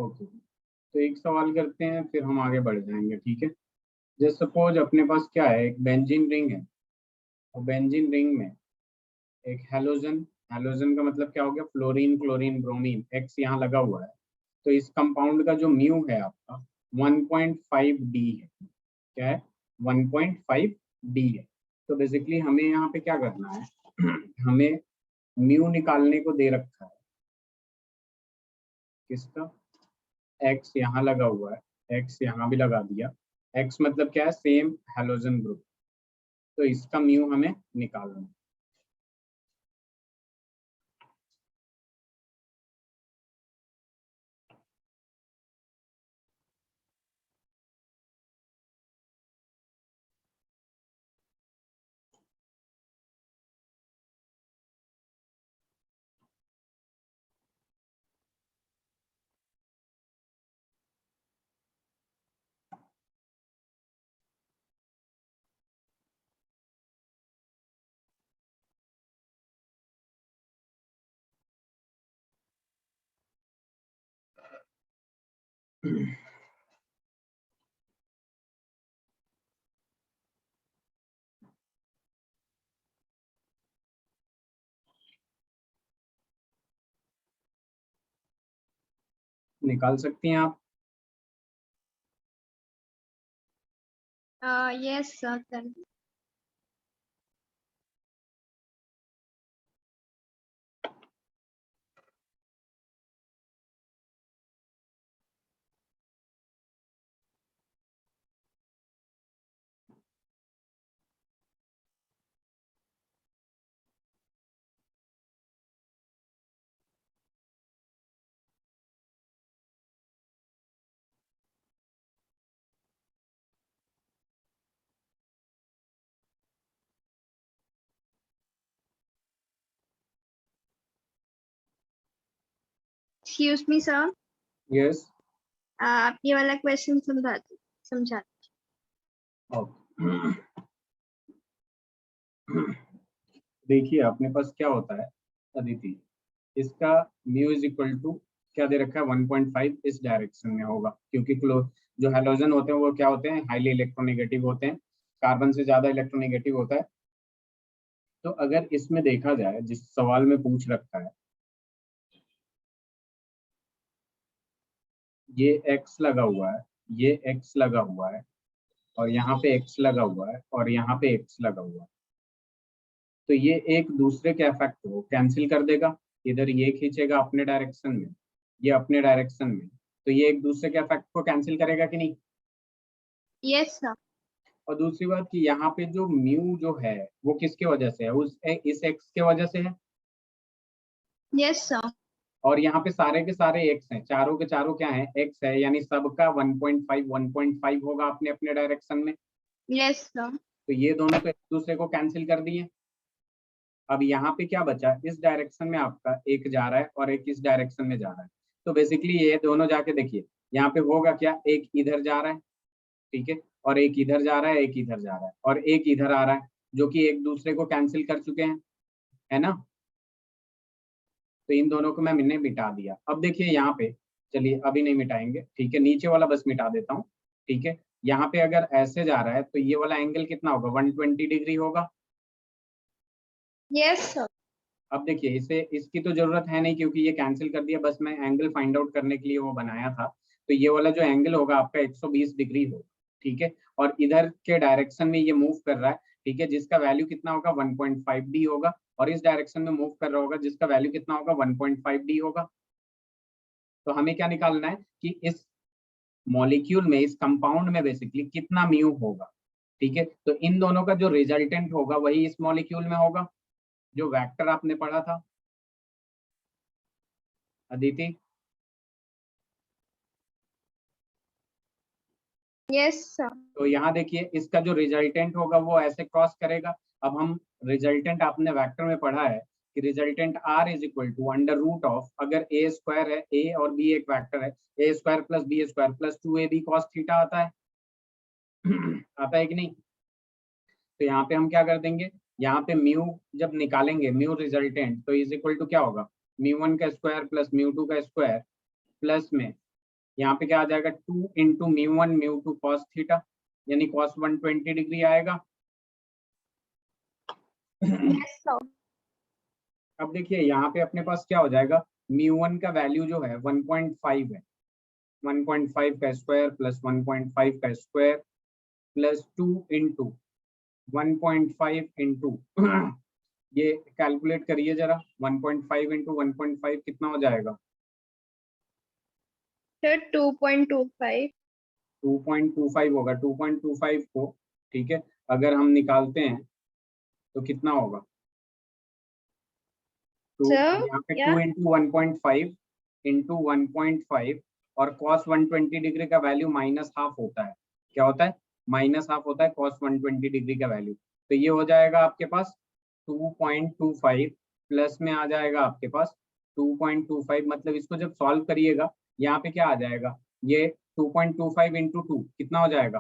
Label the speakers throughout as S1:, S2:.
S1: Okay, तो एक सवाल करते हैं फिर हम आगे बढ़ जाएंगे, ठीक है। जैसे सपोज अपने पास क्या है, एक बेंजीन रिंग है, और बेंजीन रिंग में एक हेलोजन, हेलोजन का मतलब क्या हो गया, फ्लोरीन क्लोरीन ब्रोमीन, एक्स यहाँ लगा हुआ है। तो इस कंपाउंड का जो म्यू है आपका 1.5 डी है। क्या है? 1.5 डी है। तो बेसिकली हमें यहाँ पे क्या करना है हमें म्यू निकालने को दे रखा है किसका, एक्स यहाँ लगा हुआ है, एक्स यहाँ भी लगा दिया। एक्स मतलब क्या है, सेम हेलोजन ग्रुप। तो इसका म्यू हमें निकालना है। निकाल सकती हैं आप?
S2: Yes, sir. Then. Excuse me, sir.
S1: Yes.
S2: आप ये वाला क्वेश्चन समझा।
S1: देखिए अपने पास क्या होता है अदिति, इसका म्यू इज इक्वल टू क्या दे रखा है, 1.5 इस डायरेक्शन में होगा, क्योंकि जो हेलोजन होते हैं वो क्या होते हैं, हाईली इलेक्ट्रोनेगेटिव होते हैं, कार्बन से ज्यादा इलेक्ट्रोनेगेटिव होता है। तो अगर इसमें देखा जाए जिस सवाल में पूछ रखा है, ये एक्स लगा हुआ है, ये एक्स लगा हुआ है, और यहाँ पे एक्स लगा हुआ है, और यहाँ पे एक्स लगा हुआ है। तो ये एक दूसरे के इफेक्ट को कैंसिल कर देगा। इधर ये खींचेगा अपने डायरेक्शन में, ये अपने डायरेक्शन में, तो ये एक दूसरे के इफेक्ट को कैंसिल करेगा कि नहीं?
S2: Yes, sir.
S1: और दूसरी बात कि यहाँ पे जो म्यू जो है वो किसके वजह से है, इस एक्स के वजह से है।
S2: Yes, sir.
S1: और यहाँ पे सारे के सारे एक्स हैं, चारों के चारों क्या है, एक्स है, यानी सबका 1.5 होगा अपने अपने डायरेक्शन में।
S2: Yes, sir.
S1: तो ये दोनों तो एक दूसरे को कैंसिल कर दिए। अब यहाँ पे क्या बचा, इस डायरेक्शन में आपका एक जा रहा है और एक इस डायरेक्शन में जा रहा है। तो बेसिकली ये दोनों जाके देखिए, यहाँ पे होगा क्या, एक इधर जा रहा है, ठीक है, और एक इधर जा रहा है, एक इधर जा रहा है, और एक इधर आ रहा है, जो कि एक दूसरे को कैंसिल कर चुके हैं, है ना। तो इन दोनों को मैंने मिटा दिया। अब देखिए यहाँ पे, चलिए अभी नहीं मिटाएंगे, ठीक है, नीचे वाला बस मिटा देता हूँ। ठीक है, यहाँ पे अगर ऐसे जा रहा है तो ये वाला एंगल कितना होगा, 120 डिग्री होगा।
S2: Yes, sir.
S1: अब देखिए इसे, इसकी तो जरूरत है नहीं क्योंकि ये कैंसिल कर दिया, बस मैं एंगल फाइंड आउट करने के लिए वो बनाया था। तो ये वाला जो एंगल होगा आपका 120 डिग्री होगा, ठीक है, और इधर के डायरेक्शन में ये मूव कर रहा है, ठीक है, जिसका वैल्यू कितना होगा, 1.5 डी होगा, और इस डायरेक्शन में मूव कर रहा होगा जिसका वैल्यू कितना होगा, 1.5 डी होगा। तो हमें क्या निकालना है कि इस मॉलिक्यूल में, इस कंपाउंड में बेसिकली कितना म्यू होगा, ठीक है। तो इन दोनों का जो रिजल्टेंट होगा वही इस मॉलिक्यूल में होगा, जो वेक्टर आपने पढ़ा था अदिति।
S2: Yes, sir.
S1: तो यहाँ देखिए इसका जो रिजल्टेंट होगा वो ऐसे क्रॉस करेगा। अब हम रिजल्टेंट, आपने वेक्टर में पढ़ा है कि resultant R is equal to under root of, अगर ए स्क्वायर है, ए और बी एक वेक्टर है, a square plus b square plus 2ab cos theta आता है आता है कि नहीं। तो यहाँ पे हम क्या कर देंगे, यहाँ पे म्यू जब निकालेंगे, म्यू रिजल्टेंट, तो इज इक्वल टू क्या होगा, म्यू वन का स्क्वायर प्लस म्यू टू का स्क्वायर प्लस में यहाँ पे क्या आ जाएगा 2 इंटू μ1 μ2 cos थीटा, यानी cos 120 डिग्री आएगा।
S2: Yes, sir.
S1: अब देखिए यहाँ पे अपने पास क्या हो जाएगा, μ1 का वैल्यू जो है 1.5 है, 1.5 का स्क्वायर प्लस 1.5 का स्क्वायर प्लस 2 इंटू 1.5 इंटू ये कैलकुलेट करिए जरा, 1.5 इंटू 1.5 कितना हो जाएगा,
S2: Sir, 2.25.
S1: 2.25 होगा। 2.25 को ठीक है अगर हम निकालते हैं तो कितना होगा, तो
S2: Sir,
S1: यहाँ पे 2
S2: yeah.
S1: इंटू 1.5 इंटू 1.5 और cos 120 डिग्री का वैल्यू -½ होता है। क्या होता है, -½ होता है cos 120 डिग्री का वैल्यू। तो ये हो जाएगा आपके पास 2.25 प्लस में आ जाएगा आपके पास 2.25, मतलब इसको जब सॉल्व करिएगा यहाँ पे क्या आ जाएगा, ये 2.25 इंटू 2 कितना हो जाएगा,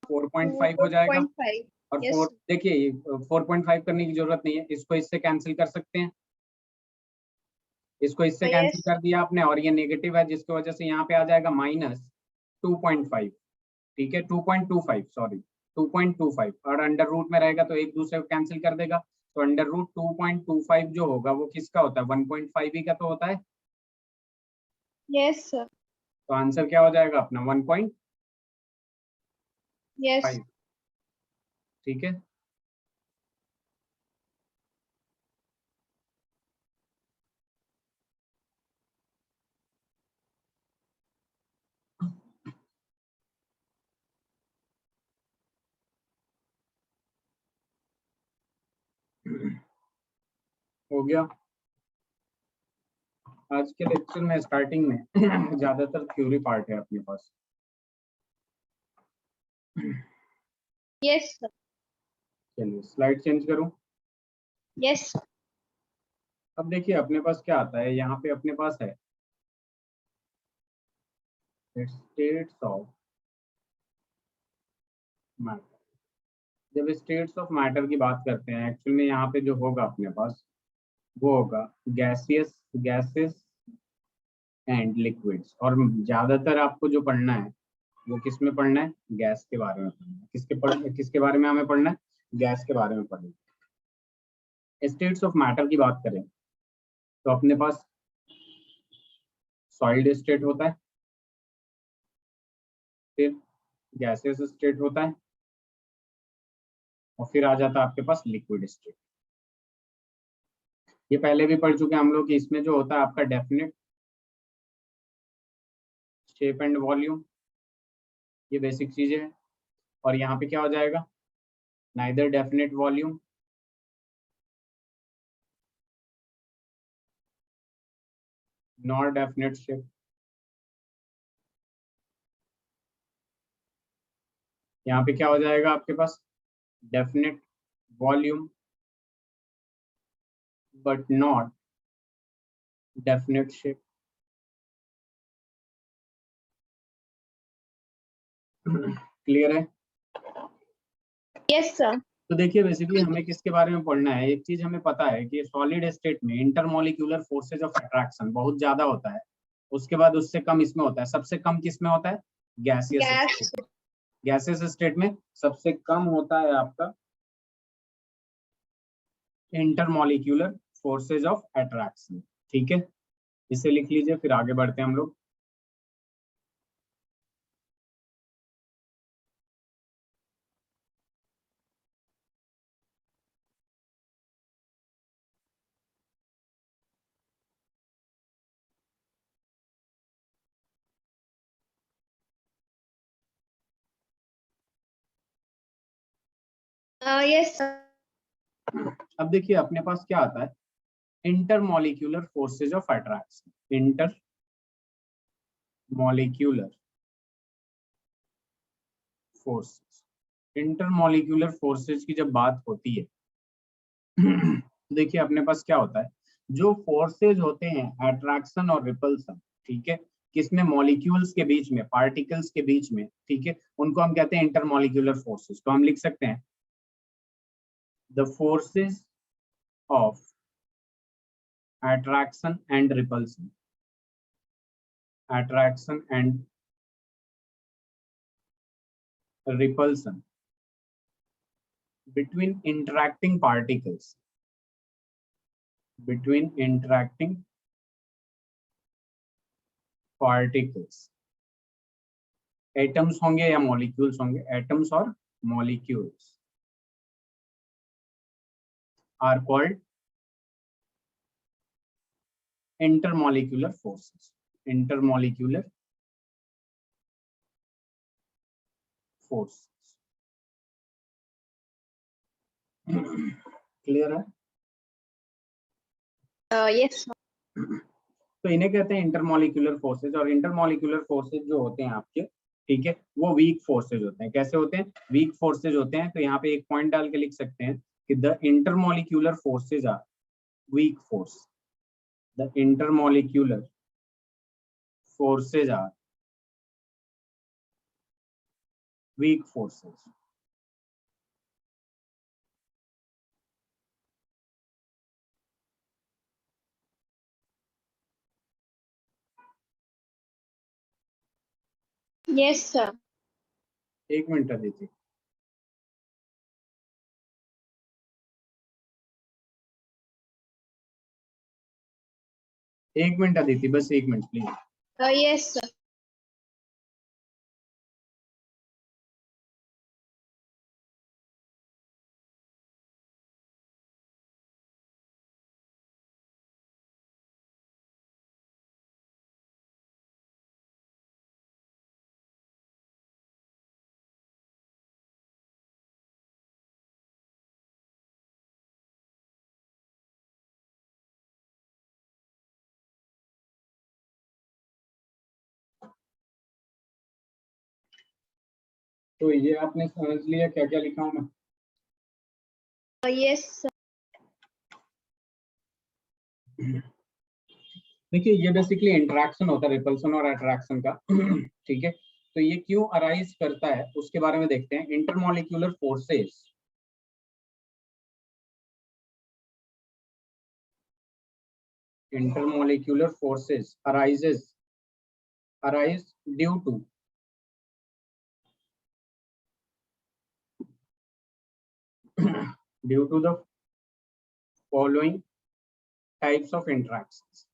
S1: 4.5 हो जाएगा।
S2: 4.5.
S1: और
S2: Yes.
S1: 4 देखिए 4.5 करने की जरूरत नहीं है, इसको इससे कैंसिल कर सकते हैं, इसको इससे कैंसिल
S2: Yes.
S1: कर दिया आपने, और ये नेगेटिव है जिसकी वजह से यहाँ पे आ जाएगा -2.5, ठीक है 2.25 सॉरी 2.25, और अंडर रूट में रहेगा तो एक दूसरे को कैंसिल कर देगा, तो अंडर रूट 2.25 जो होगा वो किसका होता है, 1.5 ही का तो होता है।
S2: Yes, sir.
S1: तो आंसर क्या हो जाएगा अपना 1.5,
S2: Yes.
S1: ठीक है। हो गया। आज के लेक्चर में स्टार्टिंग में ज्यादातर थ्योरी पार्ट है अपने पास।
S2: Yes, sir.
S1: चलिए स्लाइड चेंज करूं।
S2: Yes.
S1: अब देखिए अपने पास क्या आता है, यहाँ पे अपने पास है स्टेट्स ऑफ मैटर। जब स्टेट्स ऑफ मैटर की बात करते हैं एक्चुअल में यहाँ पे जो होगा अपने पास वो होगा गैसेस एंड लिक्विड्स, और ज्यादातर आपको जो पढ़ना है वो किस में पढ़ना है, गैस के बारे में पढ़ना है। किसके बारे में हमें पढ़ना है, गैस के बारे में पढ़ना है। स्टेट्स ऑफ मैटर की बात करें तो अपने पास सॉलिड स्टेट होता है, फिर गैसियस स्टेट होता है, और फिर आ जाता है आपके पास लिक्विड स्टेट। ये पहले भी पढ़ चुके हैं हम लोग कि इसमें जो होता है आपका डेफिनेट शेप एंड वॉल्यूम, ये बेसिक चीजें हैं। और यहाँ पे क्या हो जाएगा, neither definite volume nor definite shape. यहाँ पे क्या हो जाएगा आपके पास, definite volume but not definite shape. Clear है।
S2: Yes, sir.
S1: तो देखिए बेसिकली हमें किसके बारे में पढ़ना है, एक चीज हमें पता है कि सॉलिड स्टेट में इंटरमोलिक्यूलर फोर्सेज ऑफ अट्रैक्शन बहुत ज्यादा होता है, उसके बाद उससे कम इसमें होता है। सबसे कम किसमें होता है, gaseous
S2: Gas.
S1: State. Gaseous state में सबसे कम होता है आपका इंटरमोलिक्यूलर फोर्सेज ऑफ अट्रैक्शन, ठीक है। इसे लिख लीजिए, फिर आगे बढ़ते हैं हम लोग।
S2: Yes, sir.
S1: अब देखिए अपने पास क्या आता है, intermolecular forces of attraction. Intermolecular forces, intermolecular forces की जब बात होती है देखिए अपने पास क्या होता है, जो फोर्सेज होते हैं अट्रैक्शन और रिपल्सन, ठीक है, किसमें, मॉलिक्यूल्स के बीच में, पार्टिकल्स के बीच में, ठीक है, उनको हम कहते हैं इंटरमोलिक्यूलर फोर्सेज। तो हम लिख सकते हैं the forces of attraction and repulsion attraction and repulsion between interacting particles, between interacting particles, atoms होंगे या मॉलिक्यूल्स होंगे, एटम्स और molecules are called intermolecular forces, intermolecular forces. Clear है?
S2: यस।
S1: तो इन्हें कहते हैं इंटरमॉलिक्यूलर फोर्सेज, और इंटरमॉलिक्यूलर फोर्सेज जो होते हैं आपके, ठीक है, वो वीक फोर्सेज होते हैं। कैसे होते हैं? वीक फोर्सेज होते हैं। तो यहाँ पे एक पॉइंट डाल के लिख सकते हैं कि the intermolecular forces are weak force, the intermolecular forces are weak forces.
S2: Yes sir.
S1: एक मिनट दीजिए। एक मिनट अदिति, बस एक मिनट प्लीज।
S2: Yes sir.
S1: तो ये आपने समझ लिया क्या क्या लिखा हूं मैं?
S2: Yes sir.
S1: देखिए ये बेसिकली इंटरेक्शन होता है रिपल्सन और अट्रैक्शन का। ठीक है, तो ये क्यों अराइज करता है उसके बारे में देखते हैं। Intermolecular forces, intermolecular forces arise due to due to the following types of interactions.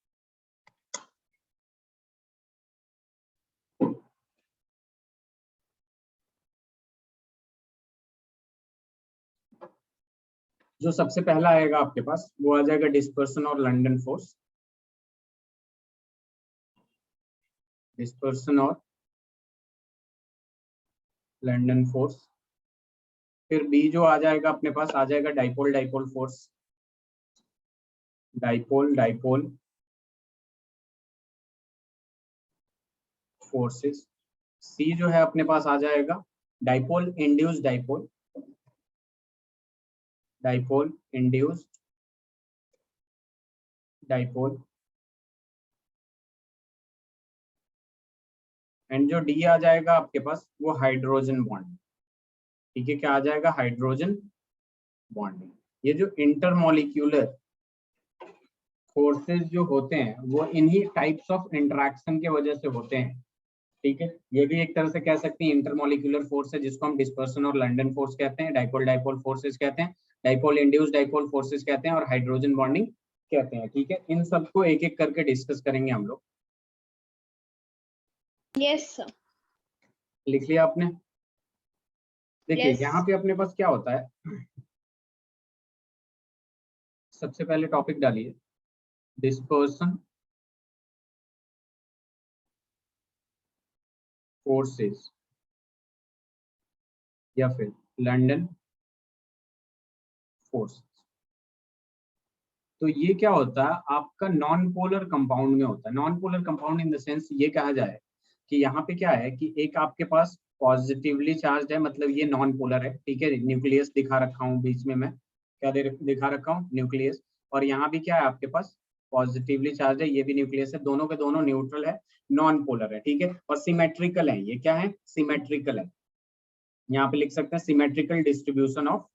S1: जो सबसे पहला आएगा आपके पास वो आ जाएगा डिस्पर्सन और लंडन फोर्स, डिस्पर्सन और लंडन फोर्स। फिर बी जो आ जाएगा अपने पास आ जाएगा dipole dipole force, dipole dipole forces. C जो है अपने पास आ जाएगा dipole induced dipole, dipole induced dipole. And जो डी आ जाएगा आपके पास वो हाइड्रोजन बॉन्ड। ठीक है, क्या आ जाएगा? Hydrogen bonding. ये जो इंटरमॉलिक्यूलर फोर्सेस जो होते हैं वो इन्हीं टाइप्स ऑफ इंटरेक्शन के वजह से होते हैं। ठीक है, ये भी एक तरह से कह सकते हैं इंटरमॉलिक्यूलर फोर्स है, जिसको हम डिस्पर्सन और लंडन फोर्स कहते हैं, डाइपोल डाइपोल फोर्सेस कहते हैं, डाइपोल इंड्यूस्ड डाइपोल फोर्सेस कहते हैं, और हाइड्रोजन बॉन्डिंग कहते हैं। ठीक है, इन सबको एक एक करके डिस्कस करेंगे हम लोग।
S2: Yes sir.
S1: लिख लिया आपने? देखिए
S2: Yes.
S1: यहाँ पे अपने पास क्या होता है, सबसे पहले टॉपिक डालिए डिस्पर्सन फोर्सेस या फिर लंडन फोर्सेस। तो ये क्या होता है आपका नॉन पोलर कंपाउंड में होता है। Non polar compound in the sense ये कहा जाए कि यहाँ पे क्या है कि एक आपके पास पॉजिटिवली चार्ज है, मतलब ये नॉन पोलर है। ठीक है, न्यूक्लियस दिखा रखा हूँ बीच में, मैं क्या दिखा रखा हूँ? न्यूक्लियस। और यहाँ भी क्या है आपके पास पॉजिटिवली चार्ज है, ये भी न्यूक्लियस है, दोनों के दोनों न्यूट्रल है, नॉन पोलर है। ठीक है, और सिमेट्रिकल है। ये क्या है? सिमेट्रिकल है। यहाँ पे लिख सकते हैं symmetrical distribution of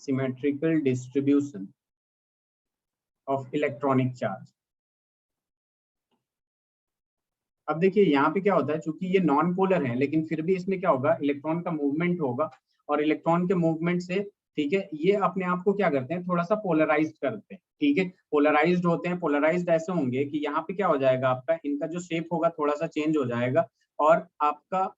S1: symmetrical distribution of electronic charge. अब देखिए यहाँ पे क्या होता है, चूंकि ये नॉन पोलर है लेकिन फिर भी इसमें क्या होगा, इलेक्ट्रॉन का मूवमेंट होगा और इलेक्ट्रॉन के मूवमेंट से, ठीक है, ये अपने आप को क्या करते हैं, थोड़ा सा पोलराइज्ड करते हैं, ठीक है, पोलराइज्ड होते हैं। पोलराइज्ड ऐसे होंगे कि यहाँ पे क्या हो जाएगा, आपका इनका जो शेप होगा थोड़ा सा चेंज हो जाएगा और आपका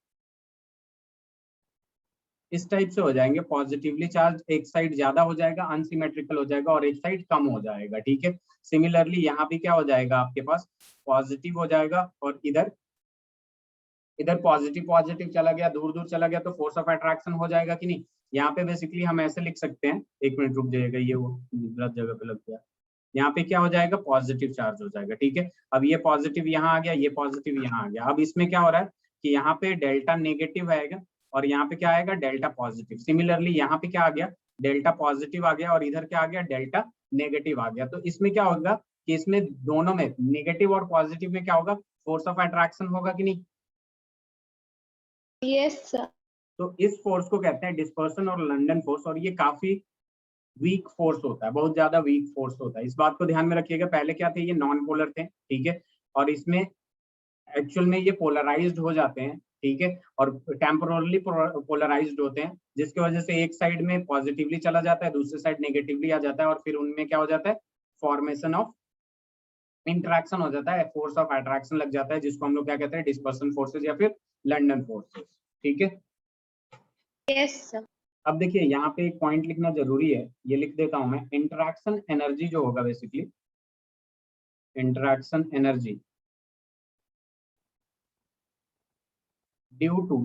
S1: इस टाइप से हो जाएंगे। पॉजिटिवली चार्ज एक साइड ज्यादा हो जाएगा, अनसिमेट्रिकल हो जाएगा, और एक साइड कम हो जाएगा, ठीक है। सिमिलरली यहाँ पे क्या हो जाएगा, आपके पास पॉजिटिव हो जाएगा और इधर पॉजिटिव पॉजिटिव चला गया, दूर दूर चला गया, तो फोर्स ऑफ अट्रैक्शन हो जाएगा कि नहीं। यहाँ पे बेसिकली हम ऐसे लिख सकते हैं, एक मिनट रुक जाइएगा, ये वो गलत जगह पे लग गया। यहाँ पे क्या हो जाएगा, पॉजिटिव चार्ज हो जाएगा, ठीक है। अब ये पॉजिटिव यहाँ आ गया, ये पॉजिटिव यहाँ आ गया। अब इसमें क्या हो रहा है कि यहाँ पे डेल्टा नेगेटिव आएगा और यहाँ पे क्या आएगा, डेल्टा पॉजिटिव। सिमिलरली यहाँ पे क्या आ गया, डेल्टा पॉजिटिव आ गया और इधर क्या आ गया, डेल्टा नेगेटिव आ गया। तो इसमें क्या होगा कि इसमें दोनों में, नेगेटिव और पॉजिटिव में क्या होगा, फोर्स ऑफ अट्रैक्शन होगा कि नहीं।
S2: Yes sir.
S1: तो इस फोर्स को कहते हैं डिस्पर्सन और लंडन फोर्स, और ये काफी वीक फोर्स होता है, बहुत ज्यादा वीक फोर्स होता है। इस बात को ध्यान में रखिएगा। पहले क्या थे, ये नॉन पोलर थे, ठीक है, और इसमें एक्चुअल में ये पोलराइज्ड हो जाते हैं, ठीक है, और टेम्पोरली पोलराइज्ड होते हैं, जिसकी वजह से एक साइड में पॉजिटिवली चला जाता है, दूसरी साइड नेगेटिवली आ जाता है, और फिर उनमें क्या हो जाता है, फॉर्मेशन ऑफ इंटरेक्शन हो जाता है, फोर्स ऑफ अट्रैक्शन लग जाता है, जिसको हम लोग क्या कहते हैं, डिस्पर्सन फोर्सेज या फिर लंडन फोर्सेज, ठीक है।
S2: Yes sir.
S1: अब देखिए यहाँ पे एक पॉइंट लिखना जरूरी है, ये लिख देता हूं मैं। इंटरेक्शन एनर्जी जो होगा, basically interaction energy due to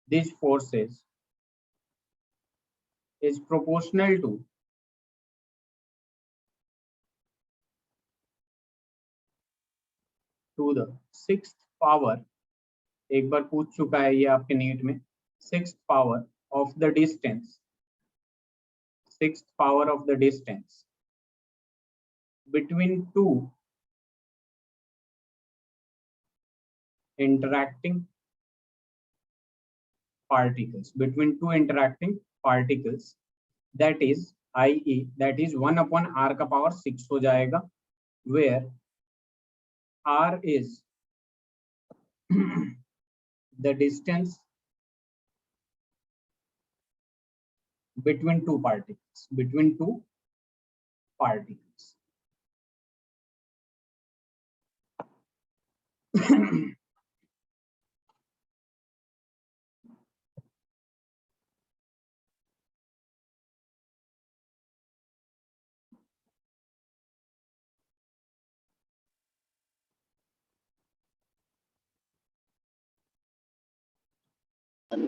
S1: these forces is proportional to the sixth power, एक बार पूछ चुका है ये आपके नीट में, sixth power of the distance, sixth power of the distance between two interacting particles, that is IE, that is 1 upon r का power 6 हो जाएगा, where r is the distance between two particles,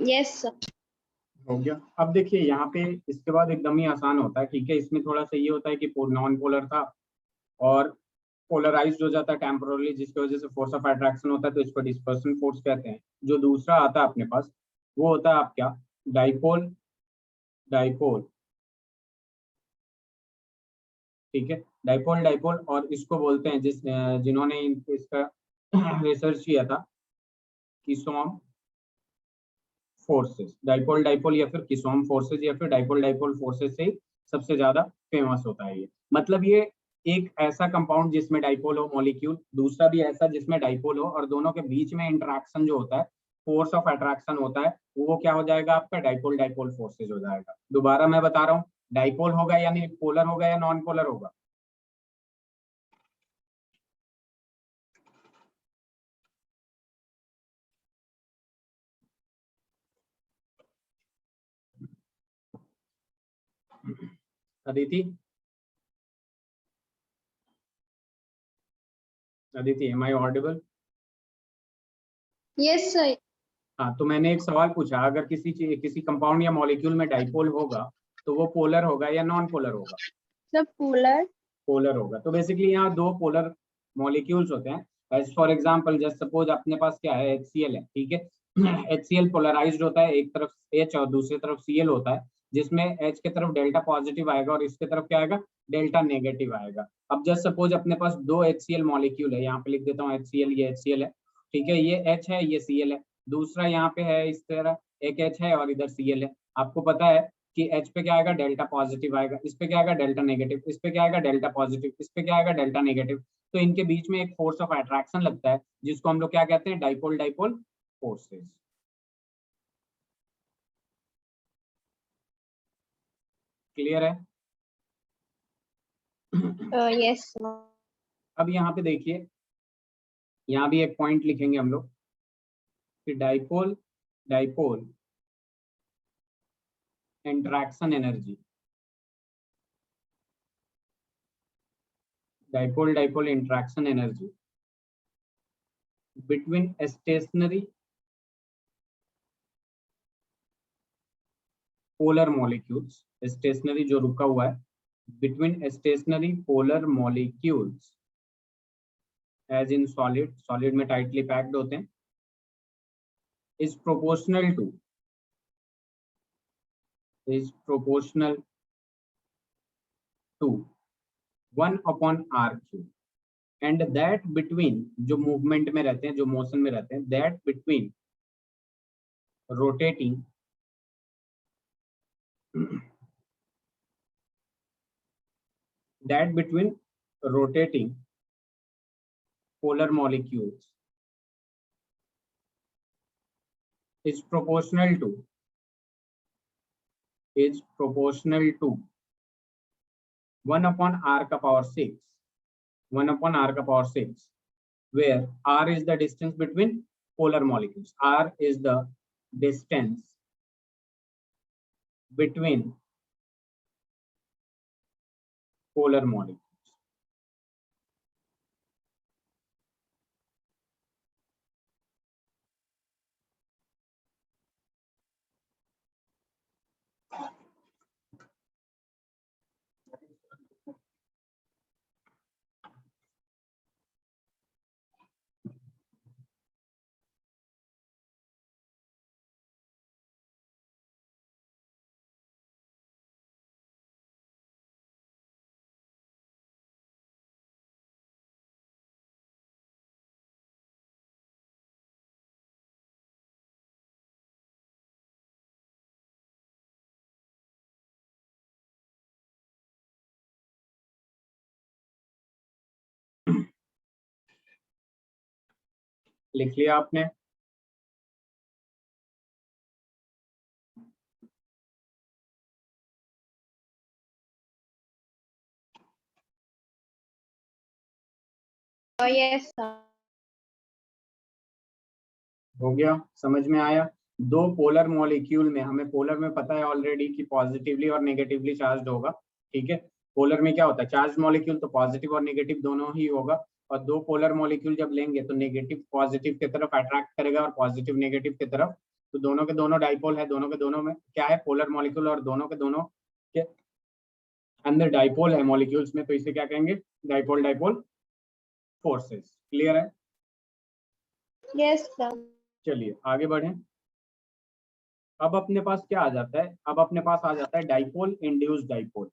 S2: yes sir.
S1: हो गया। अब देखिए यहाँ पे इसके बाद एकदम ही आसान होता है, ठीक है। इसमें थोड़ा सा ये होता है कि नॉन पोलर था और पोलराइज्ड हो जाता है टेम्पोरली, जिसकी वजह से फोर्स ऑफ अट्रैक्शन होता है, तो इसको डिस्पर्सन फोर्स कहते हैं। जो दूसरा आता है अपने पास, वो होता है आपका डाइपोल, ठीक है, डाइपोल, और इसको बोलते हैं जिन्होंने इसका रिसर्च किया था, किसॉम फोर्सेस। डाइपोल या फिर किसॉम फोर्सेस या फिर डाइपोल फोर्सेस से सबसे ज्यादा फेमस होता है ये। मतलब ये एक ऐसा कंपाउंड जिसमें डाइपोल हो मॉलिक्यूल, दूसरा भी ऐसा जिसमें डाइपोल हो, और दोनों के बीच में इंटरेक्शन जो होता है, फोर्स ऑफ अट्रैक्शन होता है, वो क्या हो जाएगा, आपका डाइपोल फोर्सेज हो जाएगा। दोबारा मैं बता रहा हूँ, डाइपोल होगा यानी पोलर होगा या नॉन पोलर होगा। Aditi am I audible?
S2: Yes sir.
S1: हाँ, तो मैंने एक सवाल पूछा, अगर किसी कंपाउंड या मॉलिक्यूल में डाइपोल होगा तो वो पोलर होगा या नॉन पोलर होगा?
S2: सर
S1: पोलर होगा। तो बेसिकली यहाँ दो पोलर मॉलिक्यूल्स होते हैं। As for example, just suppose अपने पास क्या है, HCl है, ठीक है। HCl पोलराइज्ड होता है, एक तरफ H और दूसरी तरफ Cl होता है, जिसमें H की तरफ डेल्टा पॉजिटिव आएगा और इसके तरफ क्या आएगा, डेल्टा नेगेटिव आएगा। अब जस्ट सपोज अपने पास दो HCl मॉलिक्यूल है, यहाँ पे लिख देता हूँ HCl, ये HCl है, ठीक है, ये H है, ये Cl है। दूसरा यहाँ पे है इस तरह एक H है और इधर Cl है। आपको पता है कि H पे क्या आएगा, डेल्टा पॉजिटिव आएगा, इस पे क्या आएगा, डेल्टा नेगेटिव, इस पे क्या आएगा, डेल्टा पॉजिटिव, इस पे क्या आएगा, डेल्टा नेगेटिव। तो इनके बीच में एक फोर्स ऑफ अट्रैक्शन लगता है जिसको हम लोग क्या कहते हैं, डाइपोल डाइपोल फोर्सेस। क्लियर है?
S2: यस।
S1: अब यहाँ पे देखिए, यहाँ भी एक पॉइंट लिखेंगे हम लोग कि dipole dipole interaction energy, dipole dipole interaction energy between stationary polar molecules, stationary जो रुका हुआ है, between stationary polar molecules as in solid, solid में टाइटली पैक्ड होते हैं, is proportional to 1/r³ and that between, जो मूवमेंट में रहते हैं, जो मोशन में रहते हैं, that between rotating polar molecules is proportional to 1/r⁶, 1/r⁶, where r is the distance between polar molecules, r is the distance between polar molecules. लिख लिया आपने?
S2: Yes sir.
S1: हो गया, समझ में आया? दो पोलर मॉलिक्यूल में, हमें पोलर में पता है ऑलरेडी कि पॉजिटिवली और नेगेटिवली चार्ज होगा, ठीक है। पोलर में क्या होता है, चार्ज मॉलिक्यूल तो पॉजिटिव और नेगेटिव दोनों ही होगा, और दो पोलर मॉलिक्यूल जब लेंगे तो नेगेटिव पॉजिटिव की तरफ अट्रैक्ट करेगा और पॉजिटिव नेगेटिव की तरफ, तो दोनों के दोनों डाइपोल है, दोनों के दोनों में क्या है, पोलर मॉलिक्यूल, और दोनों के दोनों के अंदर डाइपोल है मॉलिक्यूल्स में, तो इसे क्या कहेंगे, डाइपोल डाइपोल फोर्सेस। क्लियर है?
S2: Yes sir.
S1: चलिए आगे बढ़ें। अब अपने पास क्या आ जाता है, अब अपने पास आ जाता है dipole induced dipole,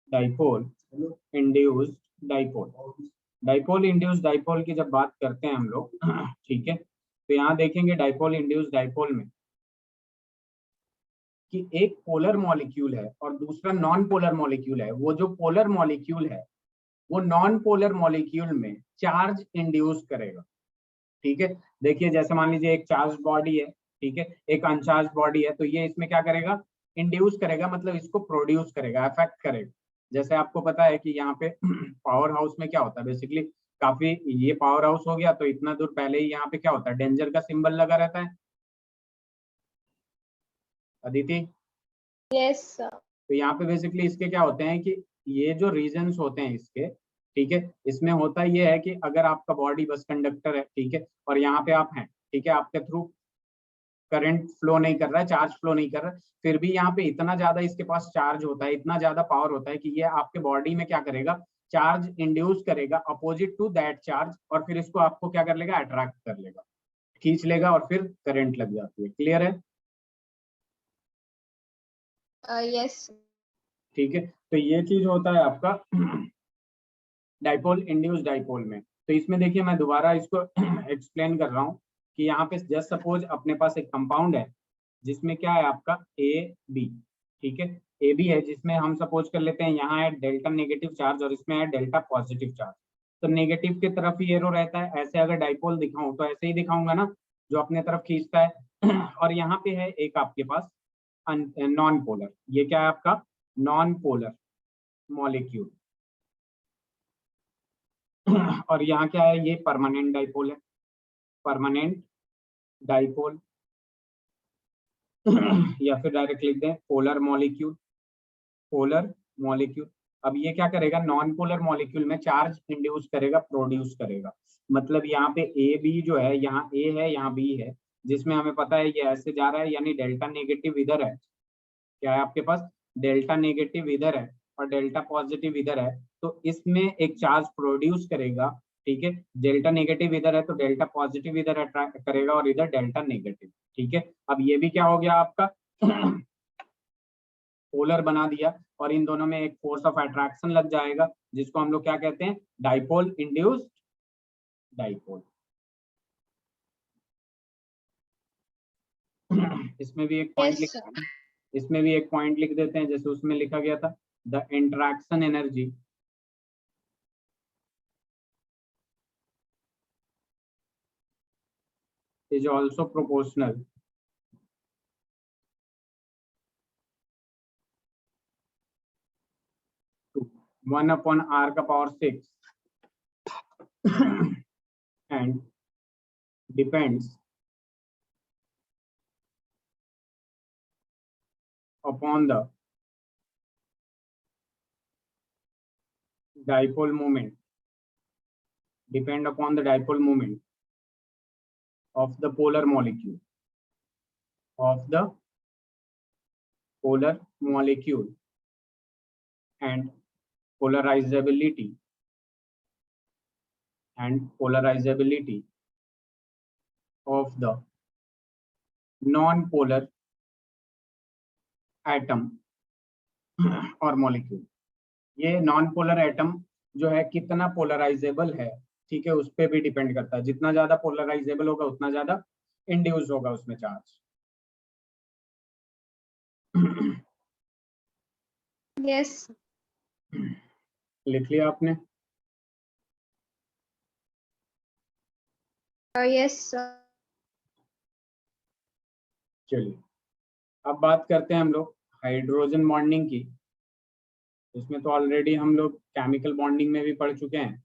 S1: dipole induced dipole. Dipole induced dipole की जब बात करते हैं हम लोग, ठीक है, तो यहाँ देखेंगे डाइपोल इंड्यूस्ड डाइपोल में कि एक पोलर मॉलिक्यूल है और दूसरा नॉन पोलर मॉलिक्यूल है। वो जो पोलर मॉलिक्यूल है वो नॉन पोलर मॉलिक्यूल में चार्ज इंड्यूस करेगा, ठीक है। देखिए जैसे मान लीजिए एक चार्ज बॉडी है, ठीक है, एक अनचार्ज बॉडी है, तो ये इसमें क्या करेगा, इंड्यूस करेगा, मतलब इसको प्रोड्यूस करेगा, अफेक्ट करेगा। जैसे आपको पता है कि यहाँ पे पावर हाउस में क्या होता है, बेसिकली काफी, ये पावर हाउस हो गया तो इतना दूर पहले ही यहाँ पे क्या होता है, डेंजर का सिंबल लगा रहता है, अदिति।
S2: Yes sir.
S1: तो यहाँ पे बेसिकली इसके क्या होते हैं कि ये जो रीजन्स होते हैं इसके, ठीक है, इसमें होता ये है कि अगर आपका बॉडी बस कंडक्टर है, ठीक है, और यहाँ पे आप हैं, ठीक है, आपके थ्रू करंट फ्लो नहीं कर रहा है, चार्ज फ्लो नहीं कर रहा है, फिर भी यहाँ पे इतना ज्यादा इसके पास चार्ज होता है, इतना ज्यादा पावर होता है कि ये आपके बॉडी में क्या करेगा, चार्ज इंड्यूस करेगा अपोजिट टू दैट चार्ज, और फिर इसको आपको क्या कर लेगा, अट्रैक्ट कर लेगा, खींच लेगा, और फिर करंट लग जाती है। क्लियर है?
S2: यस।
S1: ठीक है, तो ये चीज होता है आपका डाइपोल इंड्यूस डाइपोल में। तो इसमें देखिए मैं दोबारा इसको एक्सप्लेन कर रहा हूँ कि यहाँ पे जस्ट सपोज अपने पास एक कंपाउंड है जिसमें क्या है आपका AB, ठीक है, AB है, जिसमें हम सपोज कर लेते हैं यहाँ है डेल्टा नेगेटिव चार्ज और इसमें है डेल्टा पॉजिटिव चार्ज। तो नेगेटिव की तरफ ही एरो रहता है। ऐसे अगर डाइपोल दिखाऊं तो ऐसे ही दिखाऊंगा ना, जो अपने तरफ खींचता है। और यहाँ पे है एक आपके पास नॉन पोलर, ये क्या है आपका नॉन पोलर मॉलिक्यूल। और यहाँ क्या है, ये परमानेंट डाइपोल है, परमानेंट डाइपोल। या फिर डायरेक्ट लिख दें पोलर मॉलिक्यूल, पोलर मॉलिक्यूल। अब ये क्या करेगा, नॉन पोलर मॉलिक्यूल में चार्ज इंड्यूस करेगा, प्रोड्यूस करेगा। मतलब यहाँ पे ए बी जो है, यहाँ ए है यहाँ बी है, जिसमें हमें पता है ये ऐसे जा रहा है, यानी डेल्टा नेगेटिव इधर है, क्या है आपके पास डेल्टा नेगेटिव इधर है और डेल्टा पॉजिटिव इधर है, तो इसमें एक चार्ज प्रोड्यूस करेगा, ठीक है। डेल्टा नेगेटिव इधर है तो डेल्टा पॉजिटिव इधर अट्रैक्ट करेगा और इधर डेल्टा नेगेटिव, ठीक है। अब ये भी क्या हो गया आपका पोलर बना दिया, और इन दोनों में एक फोर्स ऑफ अट्रैक्शन लग जाएगा, जिसको हम लोग क्या कहते हैं, डाइपोल इंड्यूस्ड डाइपोल। इसमें भी एक पॉइंट
S2: Yes, sir.
S1: इसमें भी एक पॉइंट लिख देते हैं, जैसे उसमें लिखा गया था, the interaction energy is also proportional to 1/r⁶ and depends upon the dipole moment, depend upon the dipole moment of the polar molecule, of the polar molecule and polarizability of the non-polar atom और molecule. ये non polar atom जो है कितना polarisable है, ठीक है, उस पर भी डिपेंड करता है। जितना ज्यादा पोलराइजेबल होगा उतना ज्यादा इंड्यूस होगा उसमें चार्ज।
S2: Yes.
S1: लिख लिया आपने?
S2: Yes, sir.
S1: चलिए अब बात करते हैं हम लोग हाइड्रोजन बॉन्डिंग की। इसमें तो ऑलरेडी हम लोग केमिकल बॉन्डिंग में भी पढ़ चुके हैं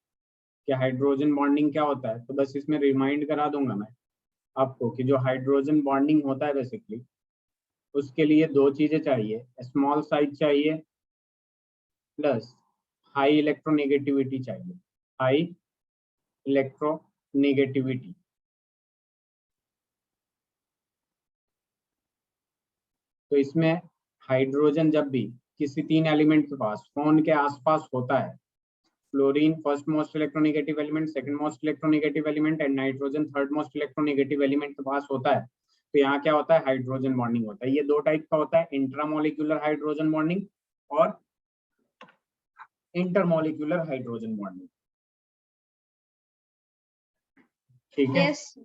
S1: कि हाइड्रोजन बॉन्डिंग क्या होता है, तो बस इसमें रिमाइंड करा दूंगा मैं आपको कि जो हाइड्रोजन बॉन्डिंग होता है बेसिकली, उसके लिए दो चीजें चाहिए, स्मॉल साइज चाहिए प्लस हाई इलेक्ट्रोनेगेटिविटी चाहिए, हाई इलेक्ट्रोनेगेटिविटी। तो इसमें हाइड्रोजन जब भी किसी तीन एलिमेंट के पास फोन के आसपास होता है, fluorine first most electronegative element, second most electronegative element and nitrogen third most electronegative element के पास होता है, तो यहाँ क्या होता है, हाइड्रोजन बॉन्डिंग होता है। ये दो टाइप का होता है, इंट्रामोलिकुलर हाइड्रोजन बॉन्डिंग और इंटरमोलिकुलर हाइड्रोजन बॉन्डिंग, ठीक है।
S2: Yes.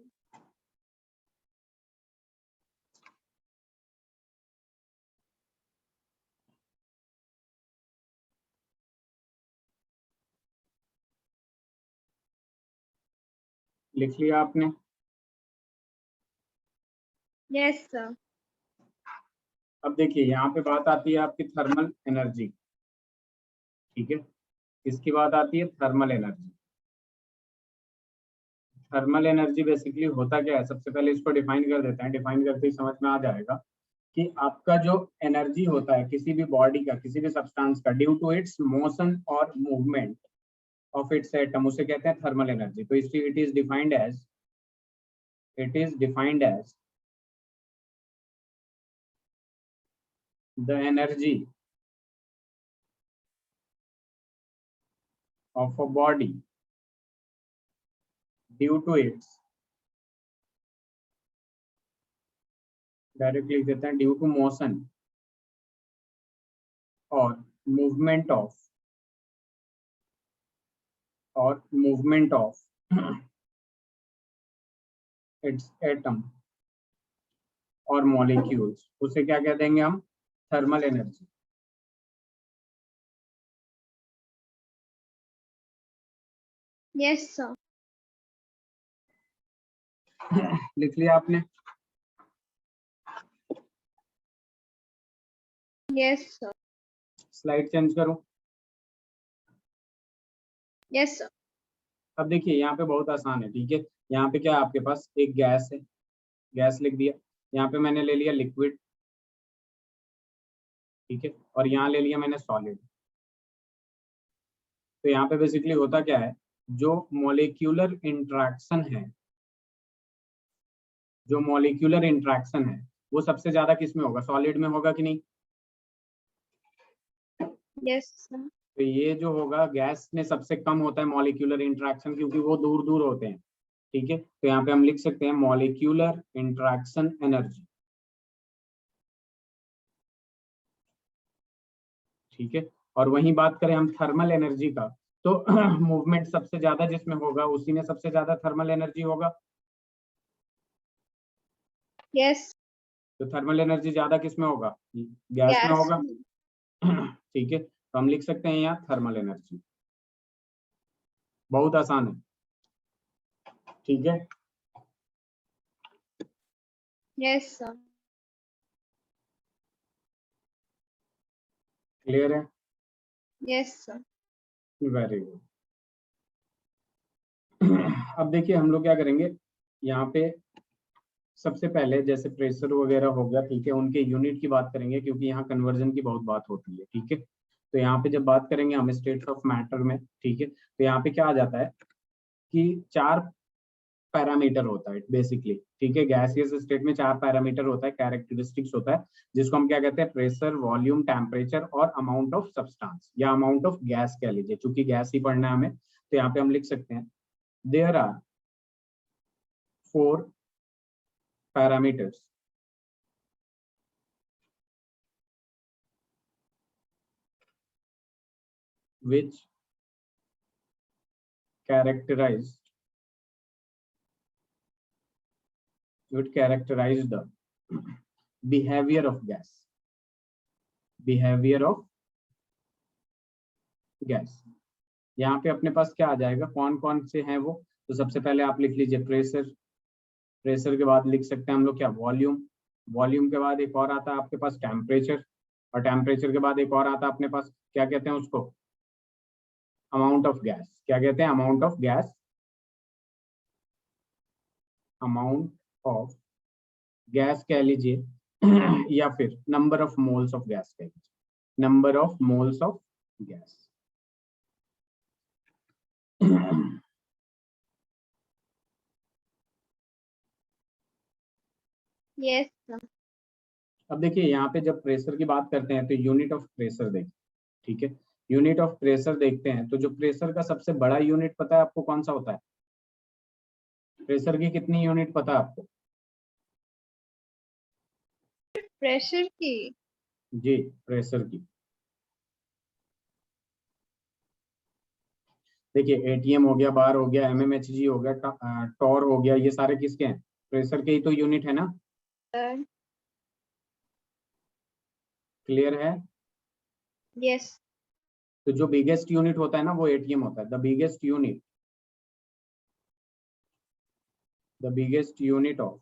S1: लिख लिया आपने?
S2: Yes, sir.
S1: अब देखिए यहाँ पे बात आती है आपकी थर्मल एनर्जी, ठीक है। किसकी बात आती है, thermal energy. Thermal energy basically होता क्या है, सबसे पहले इसको डिफाइन कर देते हैं, डिफाइन करते ही समझ में आ जाएगा कि आपका जो एनर्जी होता है किसी भी बॉडी का, किसी भी सब्सटेंस का, ड्यू टू इट्स मोशन और मूवमेंट ऑफ इट्स एटम, उसे कहते हैं थर्मल एनर्जी। तो इसलिए it is defined as the energy of a body due to its, direct लिख देते हैं, ड्यू टू मोशन और मूवमेंट ऑफ इट्स एटम और मॉलिक्यूल्स, उसे क्या कह देंगे हम? Thermal energy.
S2: Yes sir.
S1: लिख लिया आपने?
S2: Yes sir.
S1: स्लाइड चेंज करूं?
S2: Yes sir.
S1: अब देखिए यहाँ पे बहुत आसान है, ठीक है। यहाँ पे क्या है, आपके पास एक गैस है, गैस लिख दिया। यहाँ पे मैंने ले लिया लिक्विड, ठीक है, और यहाँ ले लिया मैंने सॉलिड। तो यहाँ पे बेसिकली होता क्या है, जो मॉलिक्यूलर इंट्रैक्शन है, जो मॉलिक्यूलर इंट्रैक्शन है वो सबसे ज्यादा किस में होगा? सॉलिड में होगा कि नहीं?
S2: Yes sir.
S1: तो ये जो होगा गैस में सबसे कम होता है मॉलिक्यूलर इंट्रैक्शन, क्योंकि वो दूर दूर होते हैं, ठीक है। तो यहाँ पे हम लिख सकते हैं मॉलिक्यूलर इंट्रैक्शन एनर्जी, ठीक है। और वहीं बात करें हम थर्मल एनर्जी का, तो मूवमेंट सबसे ज्यादा जिसमें होगा उसी में सबसे ज्यादा थर्मल एनर्जी होगा।
S2: यस।
S1: तो थर्मल एनर्जी ज्यादा किसमें होगा? गैस में
S2: गैस।
S1: होगा। ठीक है, तो हम लिख सकते हैं यहाँ थर्मल एनर्जी। बहुत आसान है, ठीक है।
S2: Yes sir.
S1: क्लियर है?
S2: Yes sir.
S1: Very good. अब देखिए हम लोग क्या करेंगे, यहाँ पे सबसे पहले जैसे प्रेशर वगैरह हो गया, ठीक है, उनके यूनिट की बात करेंगे, क्योंकि यहाँ कन्वर्जन की बहुत बात होती है, ठीक है। तो यहाँ पे जब बात करेंगे हम स्टेट्स ऑफ मैटर में, ठीक है, तो यहाँ पे क्या आ जाता है कि 4 पैरामीटर होता है बेसिकली, ठीक है। गैसियस स्टेट में 4 पैरामीटर होता है, कैरेक्टरिस्टिक्स होता है, जिसको हम क्या कहते हैं? प्रेशर, वॉल्यूम, टेम्परेचर और अमाउंट ऑफ सब्सटेंस, या अमाउंट ऑफ गैस कह लीजिए, चूंकि गैस ही पढ़ना है हमें। तो यहाँ पे हम लिख सकते हैं there are 4 parameters which characterize the behavior of gas। यहाँ पे अपने पास क्या आ जाएगा, कौन कौन से हैं वो? तो सबसे पहले आप लिख लीजिए प्रेशर, प्रेशर के बाद लिख सकते हैं हम लोग क्या? वॉल्यूम, वॉल्यूम के बाद एक और आता है आपके पास टेम्परेचर, और टेम्परेचर के बाद एक और आता है अपने पास, क्या कहते हैं उसको? Amount of gas. क्या कहते हैं? Amount of gas, amount of gas कह लीजिए या फिर number of moles of gas कह लीजिए, number of moles of gas.
S2: Yes sir.
S1: अब देखिए यहाँ पे जब प्रेशर की बात करते हैं तो यूनिट ऑफ प्रेशर देखते हैं, ठीक है। यूनिट ऑफ प्रेशर देखते हैं तो जो प्रेशर का सबसे बड़ा यूनिट पता है आपको कौन सा होता है? प्रेशर की कितनी यूनिट पता है आपको?
S2: प्रेशर की?
S1: जी, प्रेशर की देखिए एटीएम हो गया, बार हो गया, एमएमएचजी हो गया, टॉर हो गया, ये सारे किसके हैं? प्रेशर के ही तो यूनिट है ना। क्लियर है?
S2: यस।
S1: तो जो बिगेस्ट यूनिट होता है ना वो एटीएम होता है। The biggest unit of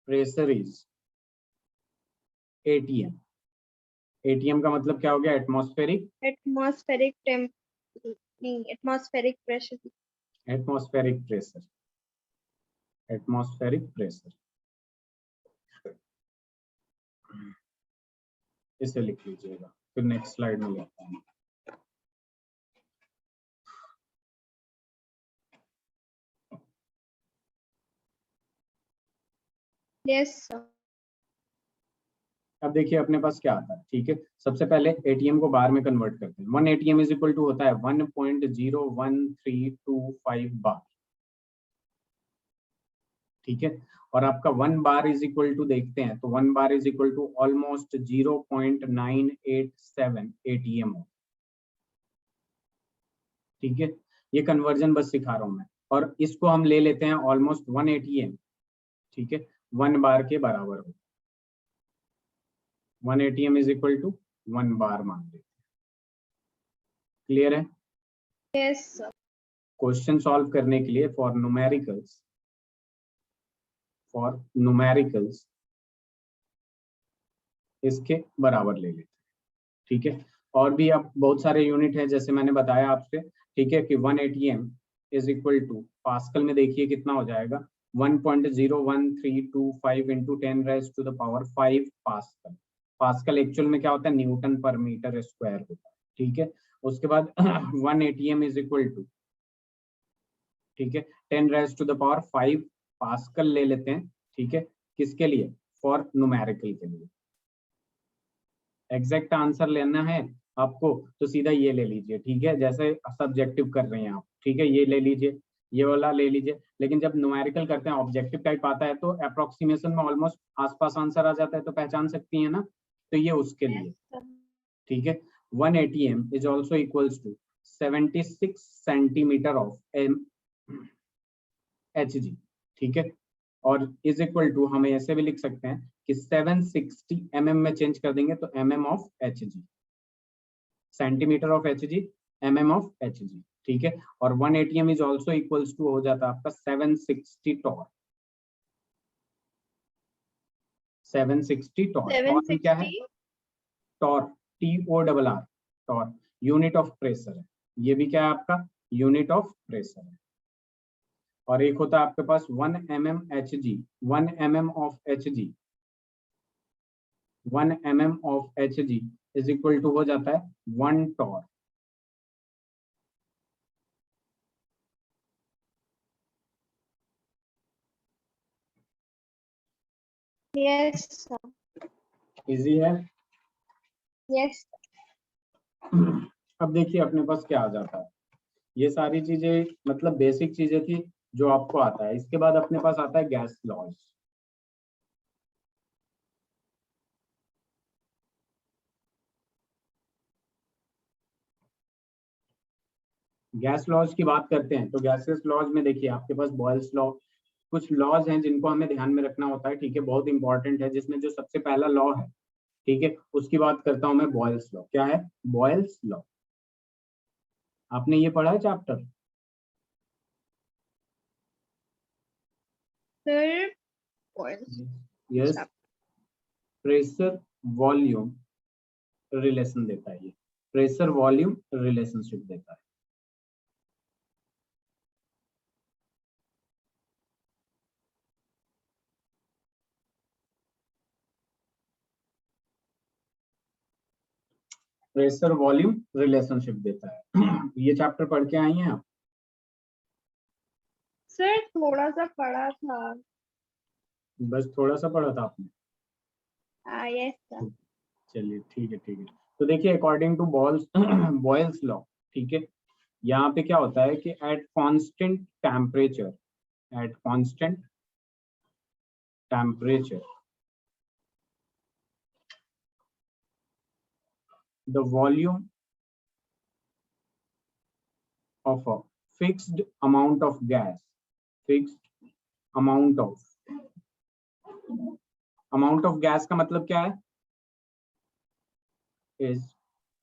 S1: pressure is ATM. ATM का मतलब क्या हो गया? Atmospheric
S2: atmospheric pressure.
S1: Atmospheric pressure, atmospheric pressure, इसे लिख लीजिएगा, फिर नेक्स्ट स्लाइड में लेते हैं।
S2: Yes sir.
S1: अब देखिए अपने पास क्या आता है, ठीक है। सबसे पहले एटीएम को बार में कन्वर्ट करते हैं। 1 एटीएम इज इक्वल टू होता है 1.01325 बार, ठीक है। और आपका 1 बार इज इक्वल टू देखते हैं तो 1 बार is equal to almost 0.987 ATM हो, ठीक है। ये कन्वर्जन बस सिखा रहा हूं मैं, और इसको हम ले लेते हैं ऑलमोस्ट 180 एम, ठीक है, 1 बार के बराबर हो, 180 एम इज इक्वल टू 1 बार मान लेते हैं। क्लियर है?
S2: Yes sir.
S1: क्वेश्चन सॉल्व करने के लिए फॉर न्यूमेरिकल्स इसके बराबर ले लेते हैं, ठीक है। और भी अब बहुत सारे यूनिट है जैसे मैंने बताया आपसे, ठीक है, कि 180 M is equal to pascal में देखिए कितना हो जाएगा, 1.01325 इंटू 10⁻⁵ पास्कल। पास्कल एक्चुअल में क्या होता है, न्यूटन पर मीटर स्क्वायर होता है, ठीक है। उसके बाद 180 एम इज इक्वल टू, ठीक है, 10⁻⁵ पास्कल ले लेते हैं, ठीक है, किसके लिए, फॉर न्यूमेरिकल के लिए। एग्जैक्ट आंसर लेना है आपको तो सीधा ये ले लीजिए, ठीक है, जैसे सब्जेक्टिव कर रहे हैं आप, ठीक है, ये ले लीजिए, ये वाला ले लीजिए। लेकिन जब न्यूमेरिकल करते हैं, ऑब्जेक्टिव टाइप आता है, तो अप्रोक्सीमेशन में ऑलमोस्ट आसपास आंसर आ जाता है, तो पहचान सकती है ना, तो ये उसके लिए, ठीक है। 180 M is also equals to 76 centimetre of H G, ठीक है। और इज इक्वल टू हम ऐसे भी लिख सकते हैं कि 760 mm में चेंज कर देंगे तो mm of H G, centimetre of H G, mm of H G, ठीक है। और 180 m is also equals to हो जाता है आपका 760 टॉर, 760 टॉर। टॉर में क्या है,
S2: 760
S1: torr, TORR, torr unit of pressure है, ये भी क्या है आपका यूनिट ऑफ प्रेशर है। और एक होता है आपके पास 1 mm Hg, 1 mm of Hg, 1 mm of Hg is equal to हो जाता है 1 टॉर।
S2: Yes sir.
S1: इजी है?
S2: यस।
S1: अब देखिए अपने पास क्या आ जाता है, ये सारी चीजें मतलब बेसिक चीजें थी जो आपको आता है। इसके बाद अपने पास आता है गैस लॉज। गैस लॉज की बात करते हैं तो गैसेस लॉज में देखिए आपके पास बॉयल्स लॉ, कुछ लॉज हैं जिनको हमें ध्यान में रखना होता है, ठीक है, बहुत इंपॉर्टेंट है, जिसमें जो सबसे पहला लॉ है, ठीक है, उसकी बात करता हूं मैं, बॉयल्स लॉ। क्या है बॉयल्स लॉ? आपने ये पढ़ा है chapter?
S2: Sir
S1: yes, pressure volume relation देता है, ये प्रेशर वॉल्यूम रिलेशनशिप देता है। प्रेशर वॉल्यूम रिलेशनशिप देता है। ये चैप्टर पढ़ के आई हैं आप?
S2: सर थोड़ा सा पढ़ा था।
S1: बस थोड़ा सा पढ़ा था आपने?
S2: Yes sir.
S1: चलिए ठीक है, ठीक है। तो देखिए अकॉर्डिंग टू बॉयल्स लॉ, ठीक है, यहाँ पे क्या होता है कि at constant temperature, at constant temperature the volume of a fixed amount of gas, fixed amount of gas का मतलब क्या है, is,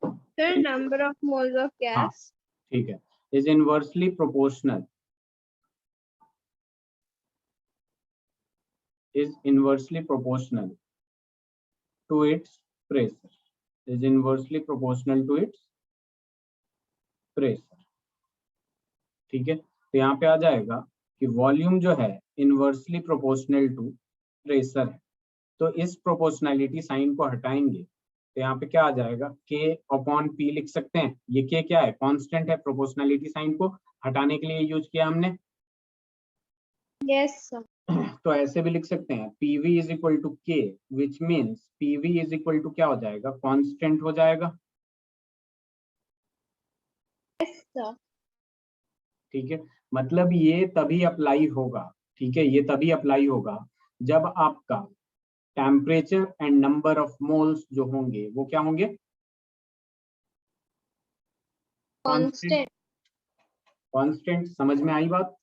S2: sir number of moles of
S1: हाँ
S2: गैस।
S1: ठीक है, is inversely proportional, is inversely proportional to its pressure, is inversely proportional to its pressure, ठीक है। तो यहाँ पे आ जाएगा कि वॉल्यूम जो है इनवर्सली प्रोपोर्शनल टू प्रेशर है, तो इस प्रोपोर्शनैलिटी साइन को हटाएंगे तो यहाँ पे क्या आ जाएगा, K अपॉन P लिख सकते हैं। ये K क्या है, कांस्टेंट है, प्रोपोर्शनैलिटी साइन को हटाने के लिए यूज किया हमने।
S2: Yes sir.
S1: तो ऐसे भी लिख सकते हैं PV is equal to K, which means PV is equal to क्या हो जाएगा, कांस्टेंट हो जाएगा,
S2: यस सर।
S1: ठीक है। मतलब ये तभी अप्लाई होगा, ठीक है, ये तभी अप्लाई होगा जब आपका temperature and number of moles जो होंगे वो क्या होंगे,
S2: कांस्टेंट।
S1: कांस्टेंट। समझ में आई बात?